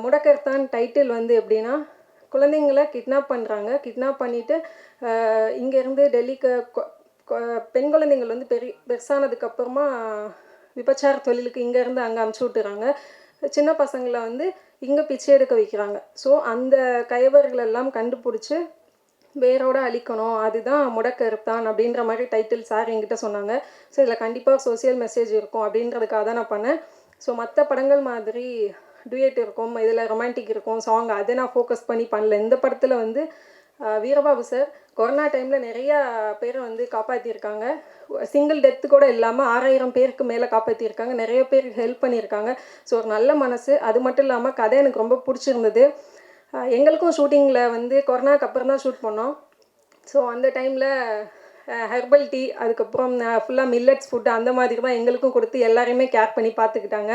முடக்கத்தான் டைட்டில் வந்து எப்படின்னா, குழந்தைங்கள கிட்னாப் பண்ணுறாங்க. கிட்னாப் பண்ணிவிட்டு இங்கேருந்து டெல்லிக்கு பெண் குழந்தைங்கள் வந்து பெருசானதுக்கப்புறமா விபச்சார தொழிலுக்கு இங்கேருந்து அங்கே அனுப்பிச்சி விட்டுறாங்க. சின்ன பசங்களை வந்து இங்கே பிச்சை எடுக்க வைக்கிறாங்க. ஸோ அந்த கயவர்களெல்லாம் கண்டுபிடிச்சி வேரோட அழிக்கணும், அதுதான் முடக்கத்தான் அப்படின்ற மாதிரி டைட்டில் சார் என்கிட்ட சொன்னாங்க. ஸோ இதில் கண்டிப்பாக சோசியல் மெசேஜ் இருக்கும் அப்படின்றதுக்காக தான் நான் பண்ணேன். ஸோ மற்ற படங்கள் மாதிரி டூயட் இருக்கும், இதில் ரொமான்டிக் இருக்கும், சாங் அதை நான் ஃபோக்கஸ் பண்ணி பண்ணல. இந்த படத்தில் வந்து வீரபாபு சார் கொரோனா டைமில் நிறையா பேரை வந்து காப்பாற்றியிருக்காங்க. சிங்கிள் டெத்து கூட இல்லாமல் 6000 பேருக்கு மேலே காப்பாற்றியிருக்காங்க. நிறைய பேருக்கு ஹெல்ப் பண்ணியிருக்காங்க. ஸோ ஒரு நல்ல மனசு. அது மட்டும் இல்லாமல் கதை எனக்கு ரொம்ப பிடிச்சிருந்தது. எங்களுக்கும் ஷூட்டிங்கில் வந்து கொரோனாக்கு அப்புறம் தான் ஷூட் பண்ணோம். ஸோ அந்த டைமில் ஹெர்பல் டீ, அதுக்கப்புறம் ஃபுல்லாக மில்லட்ஸ் ஃபுட்டு அந்த மாதிரி தான் எங்களுக்கும் கொடுத்து எல்லாரையுமே கேர் பண்ணி பார்த்துக்கிட்டாங்க.